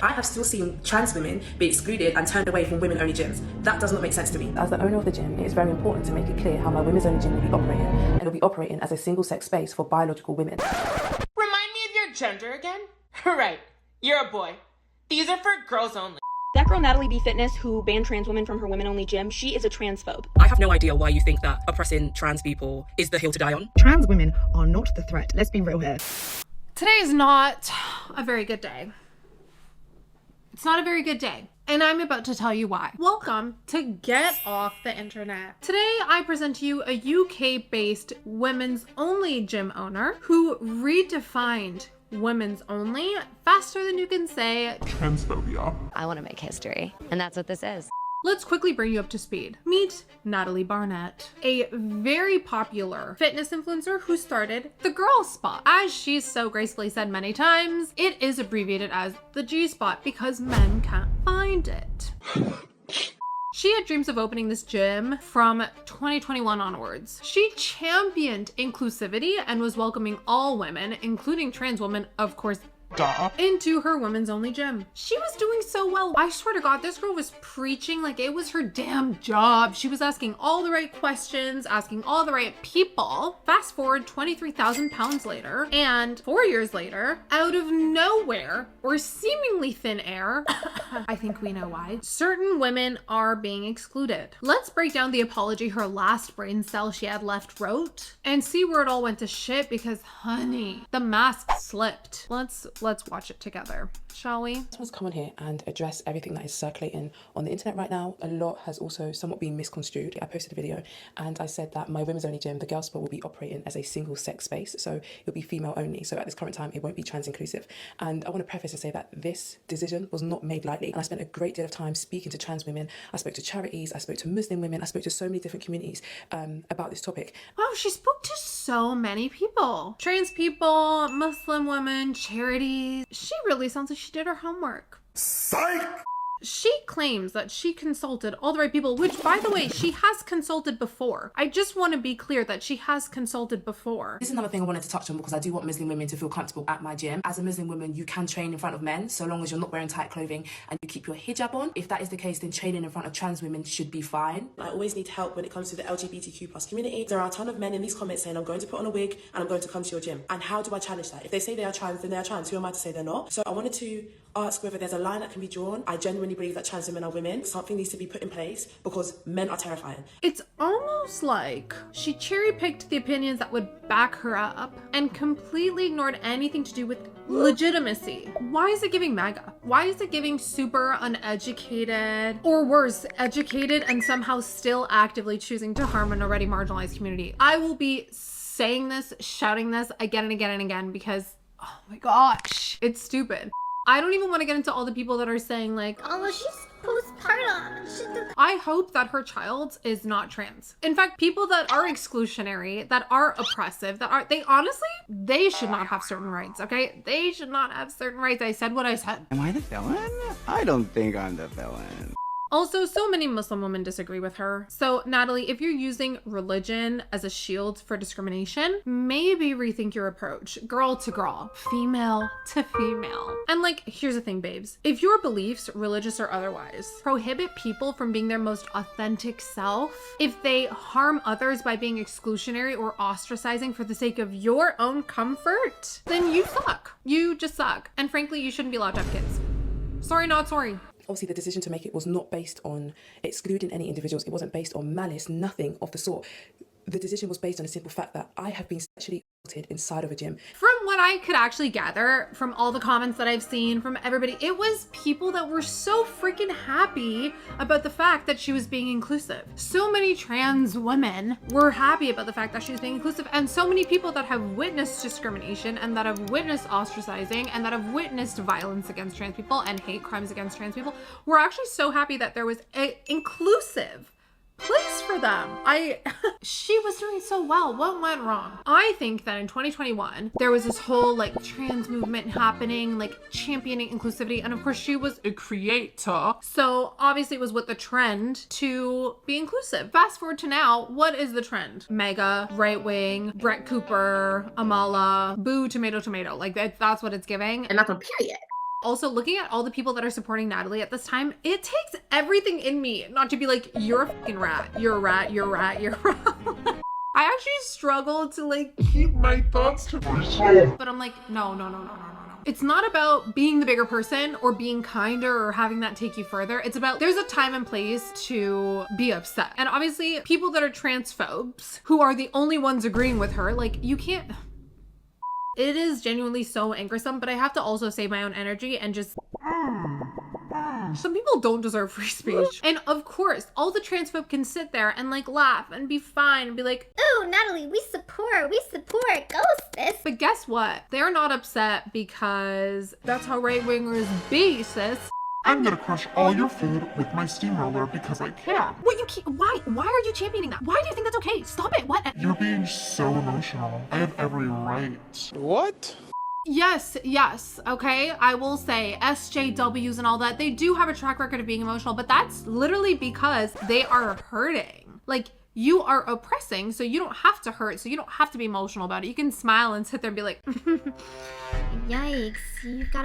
I have still seen trans women be excluded and turned away from women-only gyms. That does not make sense to me. As the owner of the gym, it is very important to make it clear how my women's-only gym will be operating, and it will be operating as a single-sex space for biological women. Remind me of your gender again? Right, you're a boy. These are for girls only. That girl NataleeBFitness who banned trans women from her women-only gym, she is a transphobe. I have no idea why you think that oppressing trans people is the hill to die on. Trans women are not the threat. Let's be real here. Today is not a very good day. It's not a very good day, and I'm about to tell you why. Welcome to Get Off the Internet. Today, I present to you a UK-based women's only gym owner who redefined women's only faster than you can say Transphobia. I want to make history, and that's what this is. Let's quickly bring you up to speed. Meet Natalie Barnett, a very popular fitness influencer who started the Girl Spot. As she's so gracefully said many times, it is abbreviated as the G Spot because men can't find it. She had dreams of opening this gym from 2021 onwards. She championed inclusivity and was welcoming all women, including trans women, of course, into her women's only gym. She was doing so well. I swear to God, this girl was preaching like it was her damn job. She was asking all the right questions, asking all the right people. Fast forward 23,000 pounds later, and 4 years later, out of nowhere, or seemingly thin air, I think we know why, certain women are being excluded. Let's break down the apology her last brain cell she had left wrote and see where it all went to shit because, honey, the mask slipped. Let's watch it together, shall we? I just want to come on here and address everything that is circulating on the internet right now. A lot has also somewhat been misconstrued. I posted a video and I said that my women's only gym, the Girl Spot, will be operating as a single sex space. So it'll be female only. So at this current time, it won't be trans inclusive. And I want to preface and say that this decision was not made lightly. And I spent a great deal of time speaking to trans women. I spoke to charities. I spoke to Muslim women. I spoke to so many different communities about this topic. Wow, she spoke to so many people. Trans people, Muslim women, charities. She really sounds like she did her homework. Psych! She claims that she consulted all the right people, which, by the way, she has consulted before. I just want to be clear that she has consulted before. This is another thing I wanted to touch on because I do want Muslim women to feel comfortable at my gym. As a Muslim woman, you can train in front of men so long as you're not wearing tight clothing and you keep your hijab on. If that is the case, then training in front of trans women should be fine. I always need help when it comes to the LGBTQ+ community. There are a ton of men in these comments saying, I'm going to put on a wig and I'm going to come to your gym. And how do I challenge that? If they say they are trans, then they are trans. Who am I to say they're not? So I wanted to ask whether there's a line that can be drawn. I genuinely believe that trans women are women. Something needs to be put in place because men are terrifying. It's almost like she cherry-picked the opinions that would back her up and completely ignored anything to do with legitimacy. Why is it giving MAGA? Why is it giving super uneducated, or worse, educated and somehow still actively choosing to harm an already marginalized community? I will be saying this, shouting this again and again and again because, oh my gosh, it's stupid. I don't even want to get into all the people that are saying like, oh, she's postpartum. I hope that her child is not trans. In fact, people that are exclusionary, that are oppressive, they should not have certain rights, okay? They should not have certain rights. I said what I said. Am I the villain? I don't think I'm the villain. Also, so many Muslim women disagree with her. So, Natalie, if you're using religion as a shield for discrimination, maybe rethink your approach. Girl to girl, female to female. And like, here's the thing, babes. If your beliefs, religious or otherwise, prohibit people from being their most authentic self, if they harm others by being exclusionary or ostracizing for the sake of your own comfort, then you suck. You just suck. And frankly, you shouldn't be allowed to have kids. Sorry, not sorry. Obviously, the decision to make it was not based on excluding any individuals. It wasn't based on malice, nothing of the sort. The decision was based on a simple fact that I have been sexually assaulted inside of a gym. From what I could actually gather from all the comments that I've seen from everybody, it was people that were so freaking happy about the fact that she was being inclusive. So many trans women were happy about the fact that she was being inclusive, and so many people that have witnessed discrimination and that have witnessed ostracizing and that have witnessed violence against trans people and hate crimes against trans people were actually so happy that there was an inclusive place for them. She was doing so well. What went wrong? I think that in 2021, there was this whole like trans movement happening, like championing inclusivity. And of course she was a creator. So obviously it was with the trend to be inclusive. Fast forward to now, what is the trend? Mega, right wing, Brett Cooper, Amala, boo, tomato, tomato. Like that's what it's giving. And that's on period. Also, looking at all the people that are supporting Natalie at this time, it takes everything in me not to be like, you're a fucking rat. You're a rat. You're a rat. You're a rat. I actually struggle to like keep my thoughts to myself. But I'm like, no. It's not about being the bigger person or being kinder or having that take you further. It's about there's a time and place to be upset. And obviously, people that are transphobes who are the only ones agreeing with her, like, you can't. It is genuinely so angersome, but I have to also save my own energy and just. Some people don't deserve free speech. And of course, all the transphobe can sit there and like laugh and be fine and be like, ooh, Natalie, we support, go sis. But guess what? They're not upset because that's how right-wingers be, sis. I'm gonna crush all your food with my steamroller because I can. What you keep, why are you championing that? Why do you think that's okay? Stop it, what? You're being so emotional. I have every right. What? Yes, okay? I will say SJWs and all that, they do have a track record of being emotional, but that's literally because they are hurting. Like, you are oppressing, so you don't have to hurt, so you don't have to be emotional about it. You can smile and sit there and be like, yikes, you've got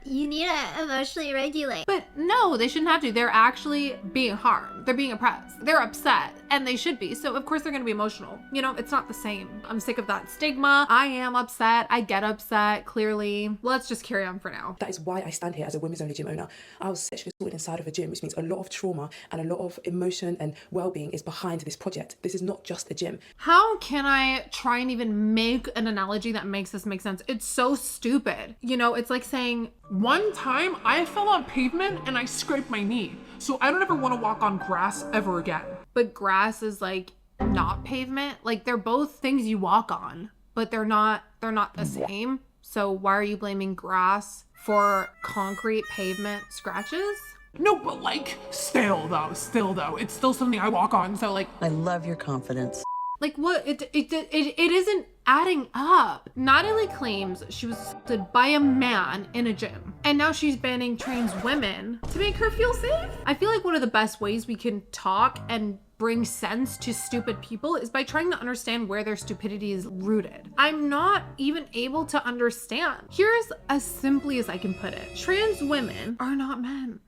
you need to emotionally regulate. But no, they shouldn't have to. They're actually being harmed. They're being oppressed. They're upset, and they should be. So of course they're gonna be emotional. You know, it's not the same. I'm sick of that stigma. I am upset. I get upset, clearly. Let's just carry on for now. That is why I stand here as a women's only gym owner. I was sexually assaulted inside of a gym, which means a lot of trauma and a lot of emotion and well-being is behind this project. This is not just a gym. How can I try and even make an analogy that makes this make sense? It's so stupid. You know, it's like saying, one time I fell on pavement and I scraped my knee, so I don't ever want to walk on grass ever again. But grass is like not pavement. Like they're both things you walk on, but they're not the same. So why are you blaming grass for concrete pavement scratches? No, but like, still though, it's still something I walk on, so like. I love your confidence. Like what? It isn't adding up. Natalie claims she was assaulted by a man in a gym, and now she's banning trans women to make her feel safe. I feel like one of the best ways we can talk and bring sense to stupid people is by trying to understand where their stupidity is rooted. I'm not even able to understand. Here's as simply as I can put it. Trans women are not men.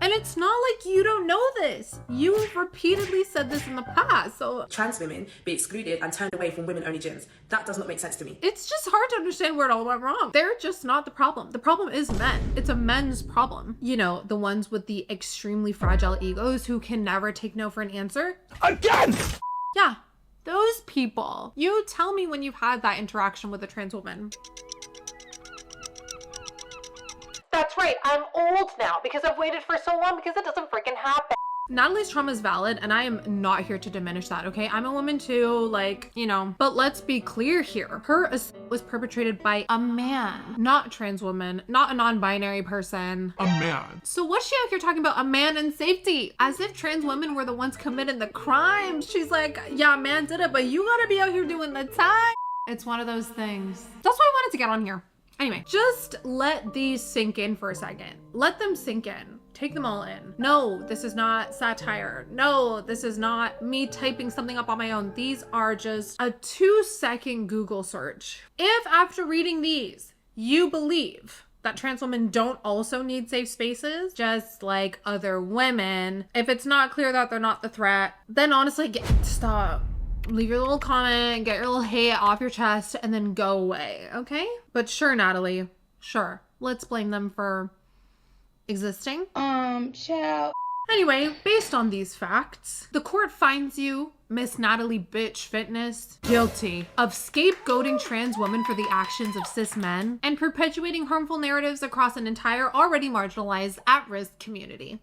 And it's not like you don't know this. You have repeatedly said this in the past, so. Trans women be excluded and turned away from women-only gyms. That does not make sense to me. It's just hard to understand where it all went wrong. They're just not the problem. The problem is men. It's a men's problem. You know, the ones with the extremely fragile egos who can never take no for an answer. Again! Yeah, those people. You tell me when you've had that interaction with a trans woman. That's right, I'm old now because I've waited for so long because it doesn't freaking happen. Natalie's trauma is valid and I am not here to diminish that, okay? I'm a woman too, like, you know, but let's be clear here. Her assault was perpetrated by a man, not a trans woman, not a non-binary person. A man. So what's she out here talking about a man and safety? As if trans women were the ones committing the crime. She's like, yeah, a man did it, but you gotta be out here doing the time. It's one of those things. That's why I wanted to get on here. Anyway, just let these sink in for a second. Let them sink in. Take them all in. No, this is not satire. No, this is not me typing something up on my own. These are just a 2-second Google search. If after reading these, you believe that trans women don't also need safe spaces, just like other women, if it's not clear that they're not the threat, then honestly, stop. Leave your little comment, get your little hate off your chest, and then go away, okay? But sure, Natalie, sure. Let's blame them for existing. Ciao. Anyway, based on these facts, the court finds you, Miss NataleeBFitness, guilty of scapegoating trans women for the actions of cis men and perpetuating harmful narratives across an entire already marginalized, at-risk community.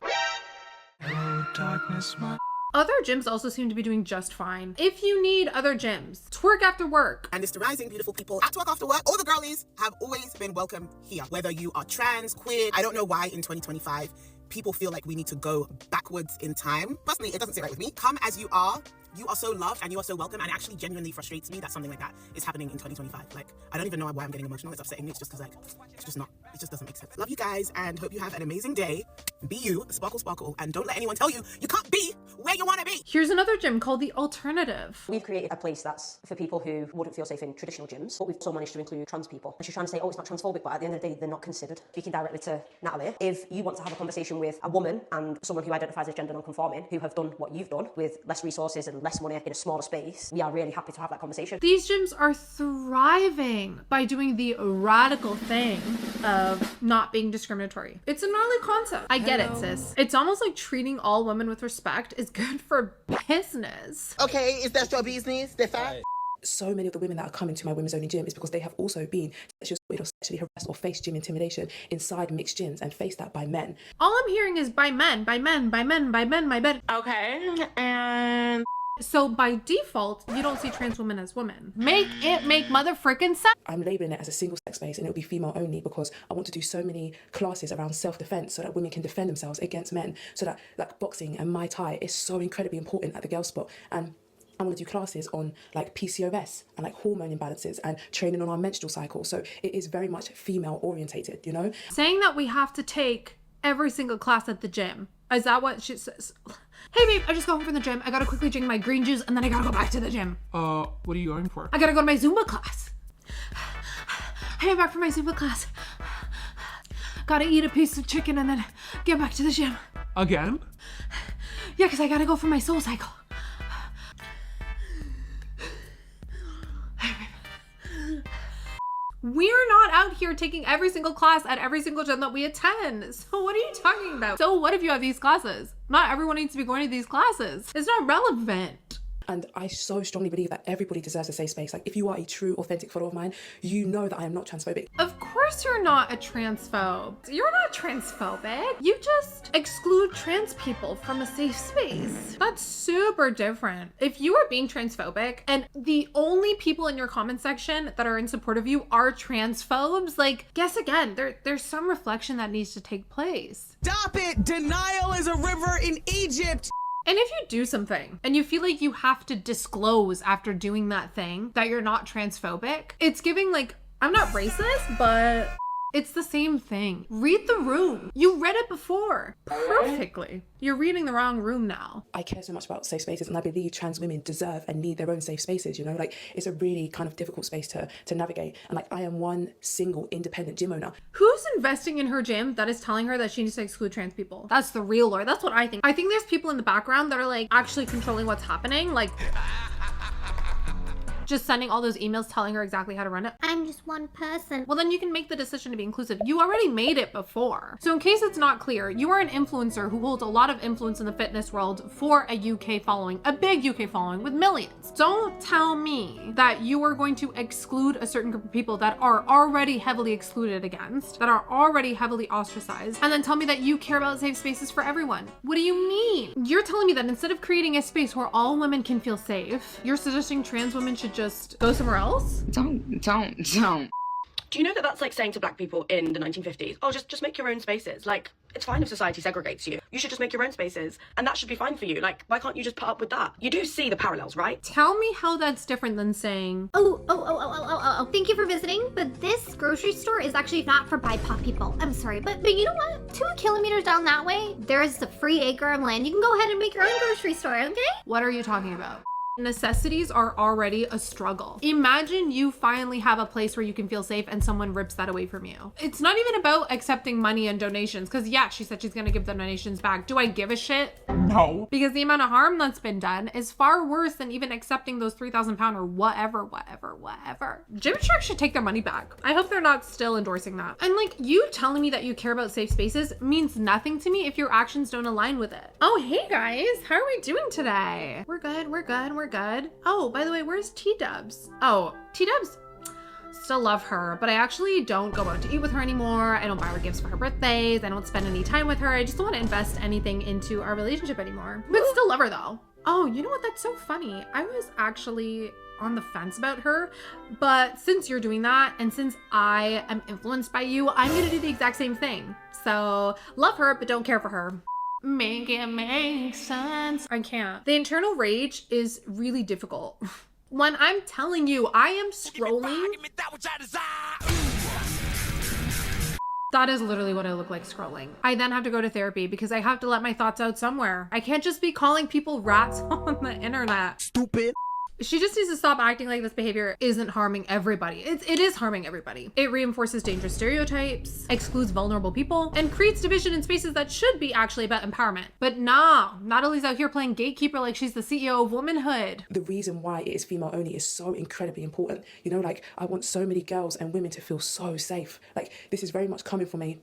Oh, darkness, my... Other gyms also seem to be doing just fine. If you need other gyms, twerk after work. And it's the rising beautiful people at Twerk After Work. All the girlies have always been welcome here. Whether you are trans, queer, I don't know why in 2025 people feel like we need to go backwards in time. Personally, it doesn't sit right with me. Come as you are. You are so loved and you are so welcome, and it actually genuinely frustrates me that something like that is happening in 2025. Like, I don't even know why I'm getting emotional. It's upsetting me. It's just because, like, it just doesn't make sense. Love you guys and hope you have an amazing day. Be you, sparkle, sparkle, and don't let anyone tell you you can't be where you want to be. Here's another gym called The Alternative. We've created a place that's for people who wouldn't feel safe in traditional gyms, but we've also managed to include trans people. And she's trying to say, oh, it's not transphobic, but at the end of the day, they're not considered. Speaking directly to Natalie, if you want to have a conversation with a woman and someone who identifies as gender non-conforming, who have done what you've done with less resources and less money in a smaller space, we are really happy to have that conversation. These gyms are thriving by doing the radical thing of not being discriminatory. It's a gnarly concept. I get it, sis. It's almost like treating all women with respect is good for business. Okay, is that your business? The fact? So many of the women that are coming to my women's only gym is because they have also been sexually harassed or faced gym intimidation inside mixed gyms and faced that by men. All I'm hearing is by men, by men, by men, by men, by men. Okay, and... So by default, you don't see trans women as women. Make it make motherfrickin' sense. I'm labeling it as a single sex space and it'll be female only because I want to do so many classes around self-defense so that women can defend themselves against men. So that like boxing and Muay Thai is so incredibly important at the girl spot. And I want to do classes on like PCOS and like hormone imbalances and training on our menstrual cycle. So it is very much female orientated, you know? Saying that we have to take every single class at the gym. Is that what she says? Hey babe, I just got home from the gym. I gotta quickly drink my green juice and then I gotta go back to the gym. What are you going for? I gotta go to my Zumba class. Hey, I'm back from my Zumba class. Gotta eat a piece of chicken and then get back to the gym. Again? Yeah, because I gotta go for my soul cycle. We're not out here taking every single class at every single gym that we attend. So what are you talking about? So what if you have these classes? Not everyone needs to be going to these classes. It's not relevant. And I so strongly believe that everybody deserves a safe space. Like if you are a true, authentic follower of mine, you know that I am not transphobic. Of course you're not a transphobe. You're not transphobic. You just exclude trans people from a safe space. That's super different. If you are being transphobic and the only people in your comment section that are in support of you are transphobes, like guess again, there's some reflection that needs to take place. Stop it! Denial is a river in Egypt! And if you do something and you feel like you have to disclose after doing that thing that you're not transphobic, it's giving like, I'm not racist, but it's the same thing. Read the room. You read it before perfectly. You're reading the wrong room now. I care so much about safe spaces and I believe trans women deserve and need their own safe spaces, you know? Like it's a really kind of difficult space to navigate. And like I am one single independent gym owner. Who's investing in her gym that is telling her that she needs to exclude trans people? That's the real lore. That's what I think. I think there's people in the background that are like actually controlling what's happening. Like just sending all those emails telling her exactly how to run it. I'm just one person. Well, then you can make the decision to be inclusive. You already made it before. So in case it's not clear, you are an influencer who holds a lot of influence in the fitness world for a UK following, a big UK following with millions. Don't tell me that you are going to exclude a certain group of people that are already heavily excluded against, that are already heavily ostracized, and then tell me that you care about safe spaces for everyone. What do you mean? You're telling me that instead of creating a space where all women can feel safe, you're suggesting trans women should just go somewhere else? Don't. Do you know that that's like saying to black people in the 1950s, oh, just make your own spaces. Like, it's fine if society segregates you. You should just make your own spaces and that should be fine for you. Like, why can't you just put up with that? You do see the parallels, right? Tell me how that's different than saying, Oh, thank you for visiting, but this grocery store is actually not for BIPOC people. I'm sorry, but you know what? 2 kilometers down that way, there is a free acre of land. You can go ahead and make your own grocery store, okay? What are you talking about? Necessities are already a struggle. Imagine you finally have a place where you can feel safe and someone rips that away from you. It's not even about accepting money and donations, because yeah, she said she's gonna give the donations back. Do I give a shit? No. Because the amount of harm that's been done is far worse than even accepting those £3,000 or whatever. Gymshark should take their money back. I hope they're not still endorsing that. And like, you telling me that you care about safe spaces means nothing to me if your actions don't align with it. Oh, hey guys, how are we doing today? We're good. Oh, by the way, where's T-Dubs? Oh, T-Dubs, still love her, but I actually don't go out to eat with her anymore. I don't buy her gifts for her birthdays. I don't spend any time with her. I just don't want to invest anything into our relationship anymore. But still love her though. Oh, you know what? That's so funny. I was actually on the fence about her, but since you're doing that and since I am influenced by you, I'm gonna do the exact same thing. So love her, but don't care for her. Make it make sense. I can't. The internal rage is really difficult. When I'm telling you, I am scrolling. That is literally what I look like scrolling. I then have to go to therapy because I have to let my thoughts out somewhere. I can't just be calling people rats on the internet. Stupid. She just needs to stop acting like this behavior isn't harming everybody. It is harming everybody. It reinforces dangerous stereotypes, excludes vulnerable people, and creates division in spaces that should be actually about empowerment. But nah, Natalie's out here playing gatekeeper like she's the CEO of womanhood. The reason why it is female only is so incredibly important. You know, like, I want so many girls and women to feel so safe. Like, this is very much coming from a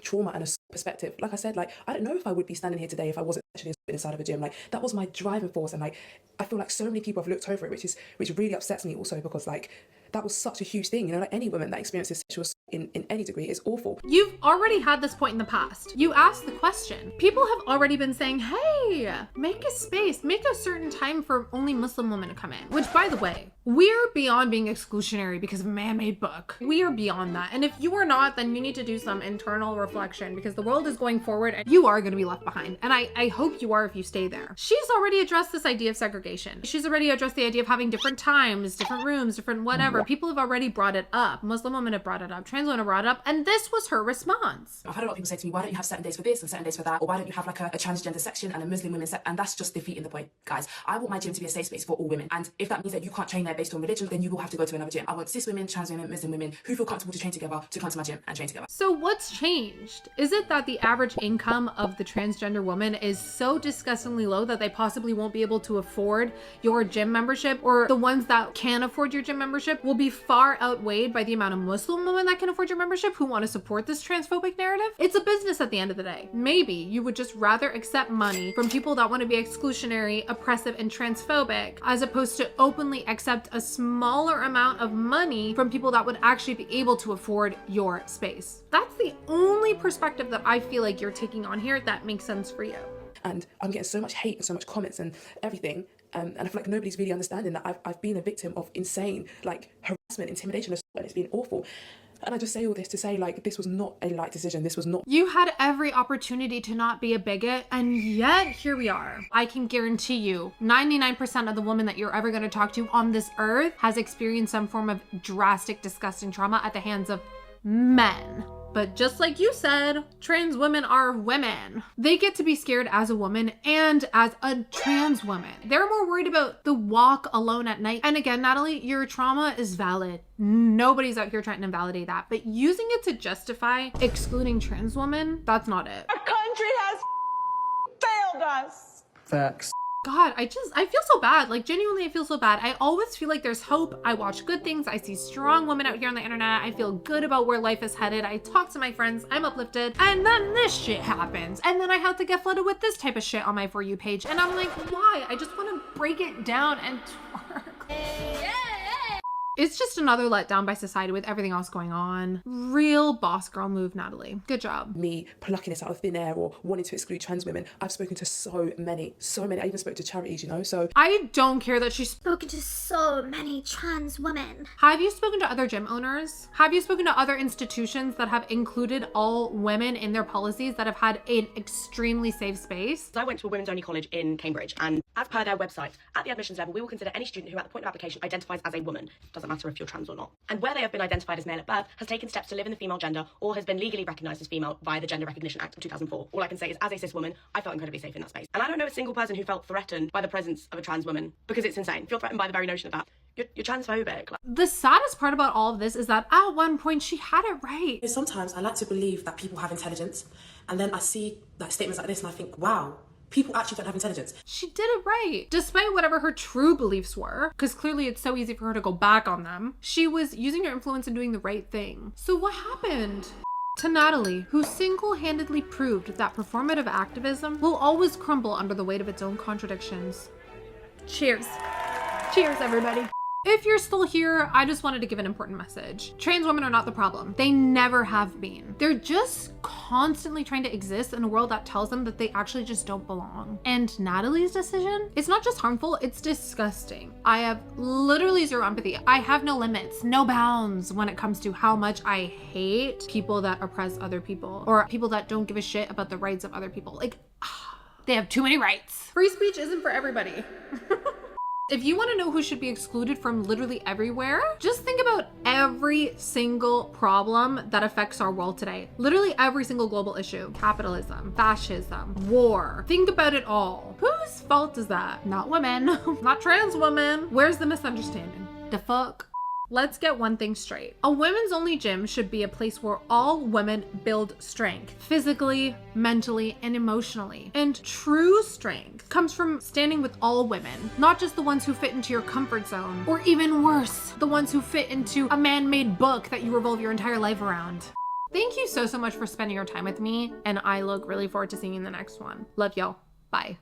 trauma and a perspective. Like I said, like, I don't know if I would be standing here today if I wasn't actually inside of a gym. Like, that was my driving force, and like, I feel like so many people have looked over it, which really upsets me also, because like, that was such a huge thing. You know, like, any woman that experiences sexual assault in any degree is awful. You've already had this point in the past. You asked the question. People have already been saying, hey, make a space, make a certain time for only Muslim women to come in. Which, by the way, we're beyond being exclusionary because of a man-made book. We are beyond that. And if you are not, then you need to do some internal reflection, because the world is going forward and you are going to be left behind. And I hope you are if you stay there. She's already addressed this idea of segregation. She's already addressed the idea of having different times, different rooms, different whatever. People have already brought it up. Muslim women have brought it up. Trans women have brought it up. And this was her response. I've had a lot of people say to me, why don't you have certain days for this and certain days for that? Or why don't you have like a transgender section and a Muslim women section? And that's just defeating the point, guys. I want my gym to be a safe space for all women. And if that means that you can't train there based on religion, then you will have to go to another gym. I want cis women, trans women, Muslim women who feel comfortable to train together to come to my gym and train together. So what's changed? Is it that the average income of the transgender woman is so disgustingly low that they possibly won't be able to afford your gym membership, or the ones that can afford your gym membership will be far outweighed by the amount of Muslim women that can afford your membership who want to support this transphobic narrative? It's a business at the end of the day. Maybe you would just rather accept money from people that want to be exclusionary, oppressive, and transphobic, as opposed to openly accept a smaller amount of money from people that would actually be able to afford your space. That's the only perspective that I feel like you're taking on here that makes sense for you. And I'm getting so much hate and so much comments and everything. And I feel like nobody's really understanding that I've been a victim of insane, like, harassment, intimidation, assault, and it's been awful. And I just say all this to say, like, this was not a light decision. This was not. You had every opportunity to not be a bigot, and yet here we are. I can guarantee you 99% of the women that you're ever going to talk to on this earth has experienced some form of drastic, disgusting trauma at the hands of men. But just like you said, trans women are women. They get to be scared as a woman and as a trans woman. They're more worried about the walk alone at night. And again, Natalie, your trauma is valid. Nobody's out here trying to invalidate that. But using it to justify excluding trans women, that's not it. Our country has failed us. Facts. God, I feel so bad. Like, genuinely, I feel so bad. I always feel like there's hope. I watch good things. I see strong women out here on the internet. I feel good about where life is headed. I talk to my friends. I'm uplifted. And then this shit happens. And then I have to get flooded with this type of shit on my For You page. And I'm like, why? I just want to break it down and twerk. It's just another letdown by society with everything else going on. Real boss girl move, Natalie. Good job. Me plucking this out of thin air or wanting to exclude trans women. I've spoken to so many. I even spoke to charities, you know, so. I don't care that she's spoken to so many trans women. Have you spoken to other gym owners? Have you spoken to other institutions that have included all women in their policies that have had an extremely safe space? I went to a women's only college in Cambridge, and as per their website, at the admissions level, we will consider any student who at the point of application identifies as a woman. Doesn't matter if you're trans or not. And where they have been identified as male at birth, has taken steps to live in the female gender or has been legally recognised as female via the Gender Recognition Act of 2004. All I can say is, as a cis woman, I felt incredibly safe in that space. And I don't know a single person who felt threatened by the presence of a trans woman, because it's insane. If you're threatened by the very notion of that, you're transphobic. The saddest part about all of this is that at one point she had it right. Sometimes I like to believe that people have intelligence, and then I see like statements like this and I think, wow, people actually don't have intelligence. She did it right. Despite whatever her true beliefs were, because clearly it's so easy for her to go back on them, she was using her influence and doing the right thing. So what happened? To Natalie, who single-handedly proved that performative activism will always crumble under the weight of its own contradictions. Cheers. Cheers, everybody. If you're still here, I just wanted to give an important message. Trans women are not the problem. They never have been. They're just constantly trying to exist in a world that tells them that they actually just don't belong. And Natalie's decision, it's not just harmful, it's disgusting. I have literally zero empathy. I have no limits, no bounds when it comes to how much I hate people that oppress other people or people that don't give a shit about the rights of other people. Like, they have too many rights. Free speech isn't for everybody. If you want to know who should be excluded from literally everywhere, just think about every single problem that affects our world today. Literally every single global issue. Capitalism, fascism, war. Think about it all. Whose fault is that? Not women. Not trans women. Where's the misunderstanding? The fuck? Let's get one thing straight. A women's only gym should be a place where all women build strength, physically, mentally, and emotionally. And true strength comes from standing with all women, not just the ones who fit into your comfort zone, or even worse, the ones who fit into a man-made book that you revolve your entire life around. Thank you so much for spending your time with me, and I look really forward to seeing you in the next one. Love y'all. Bye.